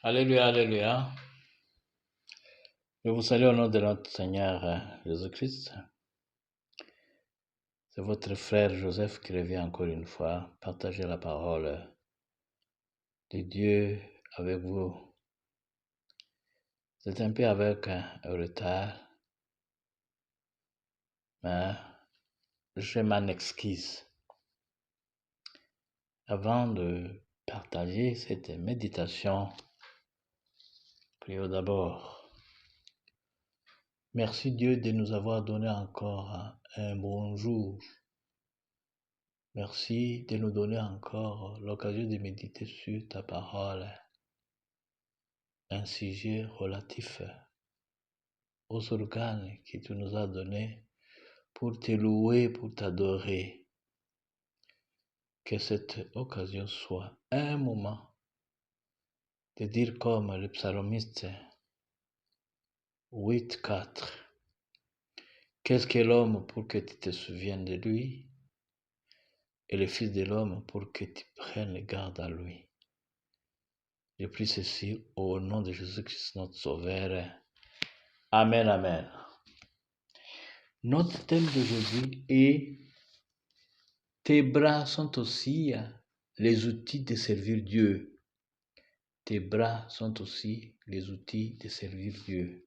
Alléluia, alléluia. Je vous salue au nom de notre Seigneur Jésus-Christ. C'est votre frère Joseph qui revient encore une fois partager la parole de Dieu avec vous. C'est un peu avec un retard, mais je m'en excuse. Avant de partager cette méditation, prions d'abord. Merci Dieu de nous avoir donné encore un bonjour. Merci de nous donner encore l'occasion de méditer sur ta parole, un sujet relatif aux organes que tu nous as donnés pour te louer, pour t'adorer. Que cette occasion soit un moment de dire comme le psalmiste 8,4. Qu'est-ce que l'homme pour que tu te souviennes de lui et le Fils de l'homme pour que tu prennes garde à lui. Je prie ceci au nom de Jésus-Christ, notre Sauveur. Amen, amen. Notre thème d'aujourd'hui est « Tes bras sont aussi les outils de servir Dieu ». Tes bras sont aussi les outils de servir Dieu.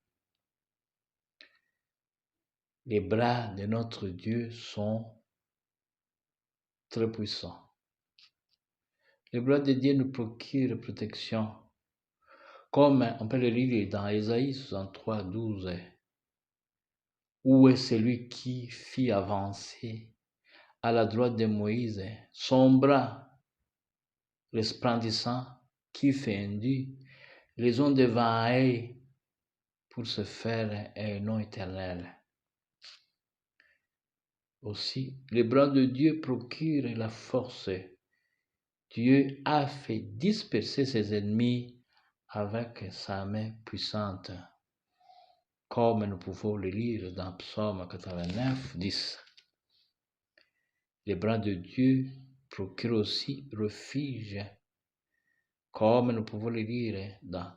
Les bras de notre Dieu sont très puissants. Les bras de Dieu nous procurent protection, comme on peut le lire dans Ésaïe 63, 12. Où est celui qui fit avancer à la droite de Moïse son bras resplendissant qui fendit les ondes devant eux pour se faire un nom éternel. Aussi, les bras de Dieu procurent la force. Dieu a fait disperser ses ennemis avec sa main puissante, comme nous pouvons le lire dans Psaume 89, 10. Les bras de Dieu procurent aussi refuge, comme nous pouvons le lire dans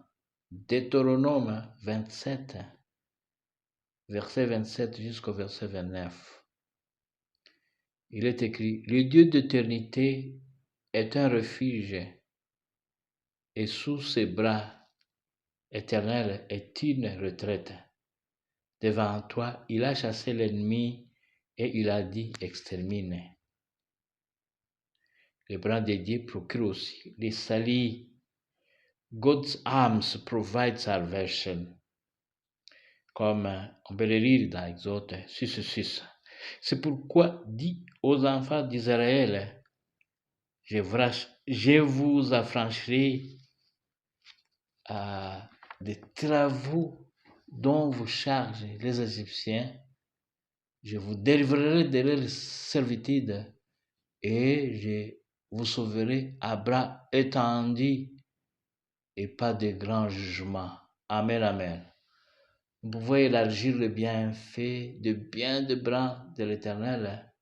Deutéronome 27, verset 27 jusqu'au verset 29. Il est écrit, « Le Dieu d'éternité est un refuge, et sous ses bras éternels est une retraite. Devant toi, il a chassé l'ennemi, et il a dit, extermine. » Les bras de Dieu procurent aussi les salis. God's arms provide salvation. Comme on peut le lire dans Exode 6:6. C'est pourquoi dit aux enfants d'Israël, je vous affranchirai des travaux dont vous chargez les Égyptiens. Je vous délivrerai de leur servitude et je vous sauverai à bras étendus et pas de grands jugements. Amen, amen. Vous pouvez élargir le bienfait de bien de bras de l'Éternel.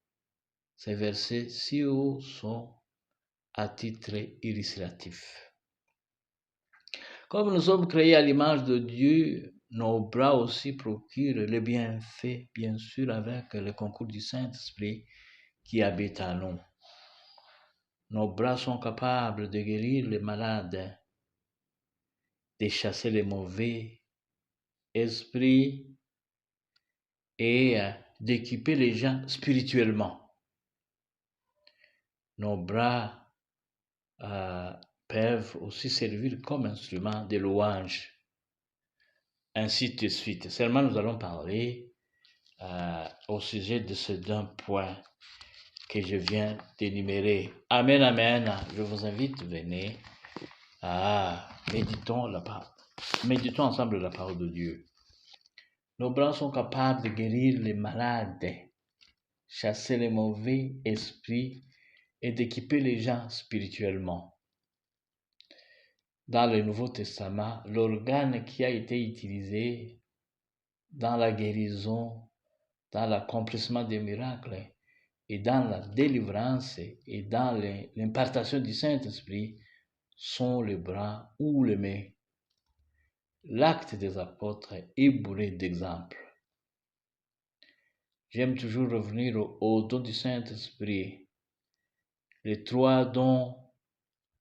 Ces versets si hauts sont à titre illustratif. Comme nous sommes créés à l'image de Dieu, nos bras aussi procurent le bienfait, bien sûr, avec le concours du Saint-Esprit qui habite en nous. Nos bras sont capables de guérir les malades, de chasser les mauvais esprits et d'équiper les gens spirituellement. Nos bras peuvent aussi servir comme instrument de louange, ainsi de suite. Seulement, nous allons parler au sujet de ce d'un point que je viens d'énumérer. Amen, amen. Je vous invite, venez, méditons ensemble la parole de Dieu. Nos bras sont capables de guérir les malades, chasser les mauvais esprits et d'équiper les gens spirituellement. Dans le Nouveau Testament, l'organe qui a été utilisé dans la guérison, dans l'accomplissement des miracles et dans la délivrance et dans l'impartation du Saint-Esprit sont les bras ou les mains l'acte des apôtres est bourré d'exemples. J'aime toujours revenir aux dons du Saint-Esprit. Les 3 dons,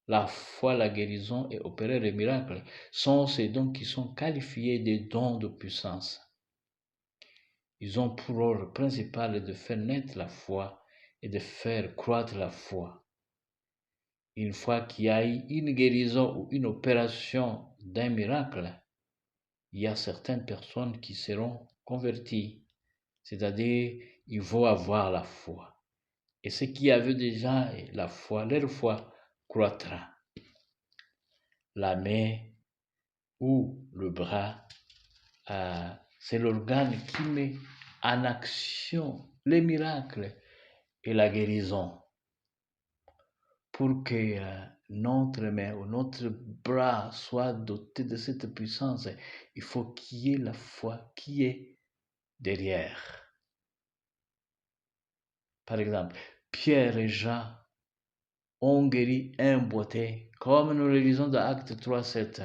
la foi, la guérison et opérer les miracles, sont ces dons qui sont qualifiés des dons de puissance. Ils ont pour rôle principal de faire naître la foi et de faire croître la foi. Une fois qu'il y a eu une guérison ou une opération d'un miracle, il y a certaines personnes qui seront converties, c'est-à-dire ils vont avoir la foi. Et ceux qui avaient déjà la foi, leur foi croîtra. La main ou le bras, c'est l'organe qui met en action les miracles et la guérison. Pour que notre main ou notre bras soit doté de cette puissance, il faut qu'il y ait la foi qui est derrière. Par exemple, Pierre et Jean ont guéri un boiteux, comme nous le lisons dans Actes 3, 7.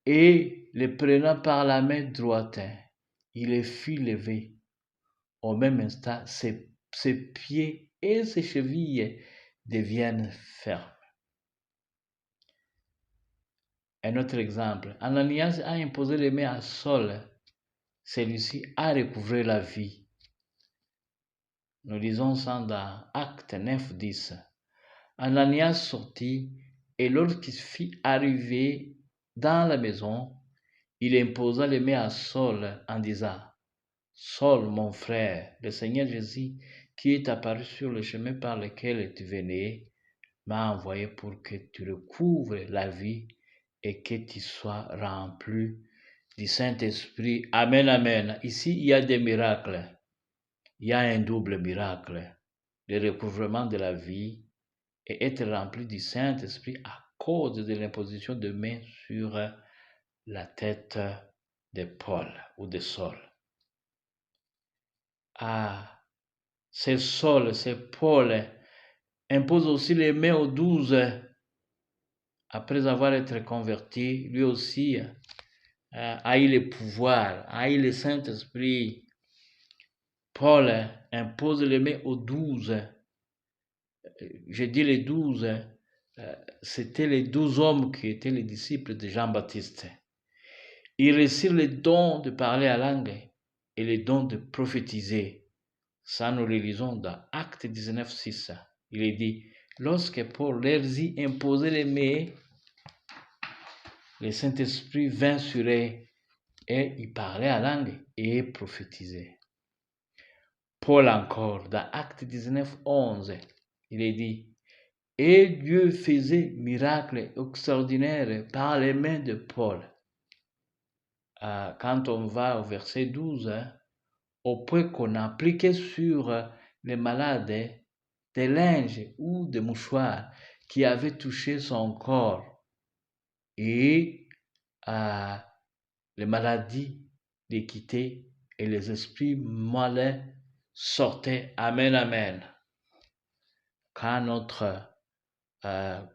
Et le prenant par la main droite, il les fit lever. Au même instant, ses pieds et ses chevilles deviennent fermes. Un autre exemple, Ananias a imposé les mains à Saul. Celui-ci a recouvré la vie. Nous lisons ça dans Actes 9, 10. Ananias sortit et lorsqu'il fit arriver dans la maison, il imposa les mains à Saul en disant, Saul, mon frère, le Seigneur Jésus, qui est apparu sur le chemin par lequel tu venais, m'a envoyé pour que tu recouvres la vie et que tu sois rempli du Saint-Esprit. Amen, amen. Ici, il y a des miracles. Il y a un double miracle. Le recouvrement de la vie et être rempli du Saint-Esprit à cause de l'imposition de mains sur la tête de Paul ou de Saul. C'est Saul, c'est Paul, impose aussi les mains aux 12. Après avoir été converti, lui aussi a eu le pouvoir, a eu le Saint-Esprit. Paul impose les mains aux 12. Je dis les 12, c'était les 12 hommes qui étaient les disciples de Jean-Baptiste. Ils reçurent le don de parler à langue et le don de prophétiser. Ça, nous le lisons dans Actes 19, 6. Il est dit, lorsque Paul leur y imposait les mains, le Saint-Esprit vint sur eux et il parlait à langue et prophétisait. Paul encore, dans Actes 19, 11, il est dit, et Dieu faisait miracles extraordinaires par les mains de Paul. Quand on va au verset 12, au point qu'on appliquait sur les malades des linges ou des mouchoirs qui avaient touché son corps. Et les maladies les quittaient et les esprits malins sortaient. Amen, amen. Quand notre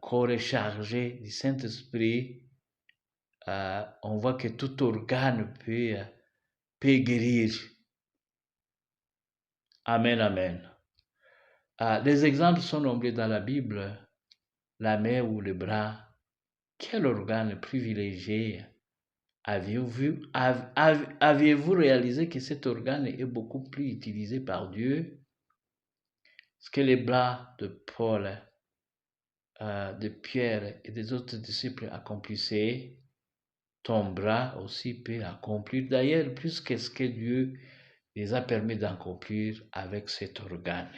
corps est chargé du Saint-Esprit, on voit que tout organe peut guérir. Amen, amen. Les exemples sont nombreux dans la Bible. La main ou le bras. Quel organe privilégié aviez-vous réalisé que cet organe est beaucoup plus utilisé par Dieu? Ce que les bras de Paul, de Pierre et des autres disciples accomplissaient, ton bras aussi peut accomplir d'ailleurs plus que ce que Dieu les a permis d'accomplir avec cet organe.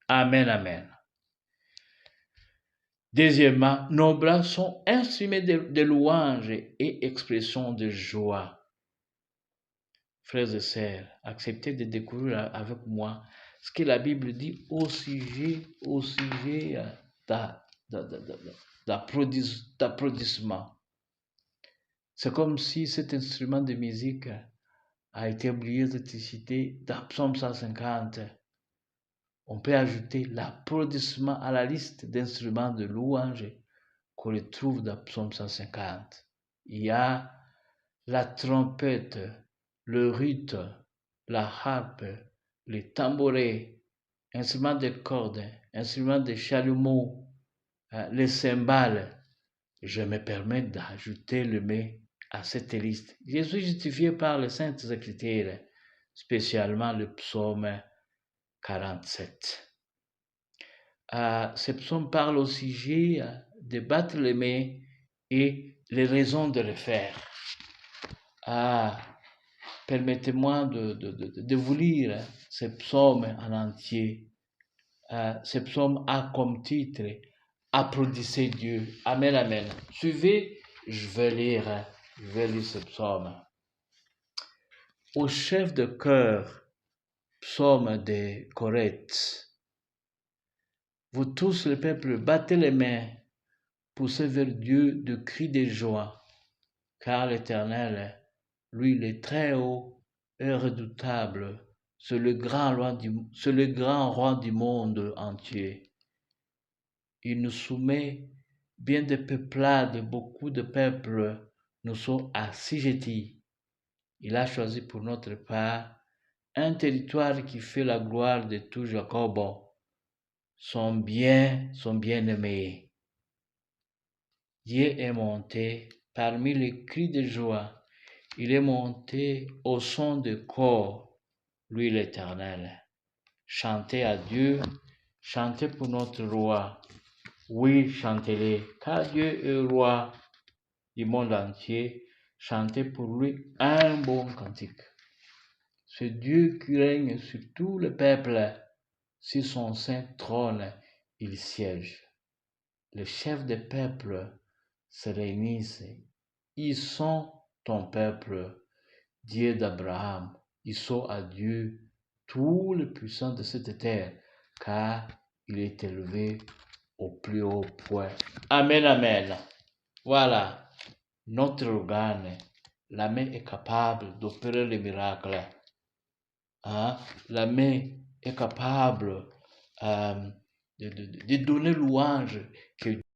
Amen, amen. Deuxièmement, nos bras sont instruments de louange et expression de joie. Frères et sœurs, acceptez de découvrir avec moi ce que la Bible dit au sujet d'applaudissement. C'est comme si cet instrument de musique a été oublié d'être cité dans Psaume 150. On peut ajouter l'applaudissement à la liste d'instruments de louange qu'on retrouve dans Psaume 150. il y a la trompette, le luth, la harpe, les tambourets, instruments de cordes, instruments de chalumeau, les cymbales. Je me permets d'ajouter le mais à cette liste. Je suis justifié par les Saintes Écritures, spécialement le psaume 47. Ce psaume parle au sujet de battre les mains et les raisons de le faire. Permettez-moi de vous lire ce psaume en entier. Ce psaume a comme titre « Applaudissez Dieu ». Amen, amen. Suivez, je vais lire ce psaume. Au chef de chœur, psaume de Corinthe. Vous tous, le peuple, battez les mains, poussez vers Dieu de cris de joie, car l'Éternel, lui, il est très haut et redoutable, c'est le grand roi du monde entier. Il nous soumet bien des peuplades, beaucoup de peuples nous sont assujettis. Il a choisi pour notre part un territoire qui fait la gloire de tout Jacob, son bien-aimé. Dieu est monté parmi les cris de joie. Il est monté au son de corps, lui l'Éternel. Chantez à Dieu, chantez pour notre roi. Oui, chantez-le, car Dieu est roi du monde entier. Chantez pour lui un bon cantique. C'est Dieu qui règne sur tout le peuple. Sur son saint trône, il siège. Les chefs des peuples se réunissent. Ils sont ton peuple, Dieu d'Abraham. Ils sont à Dieu, tout le puissant de cette terre, car il est élevé au plus haut point. Amen, amen. Voilà, notre organe, la main est capable d'opérer les miracles. La main est capable de donner louange que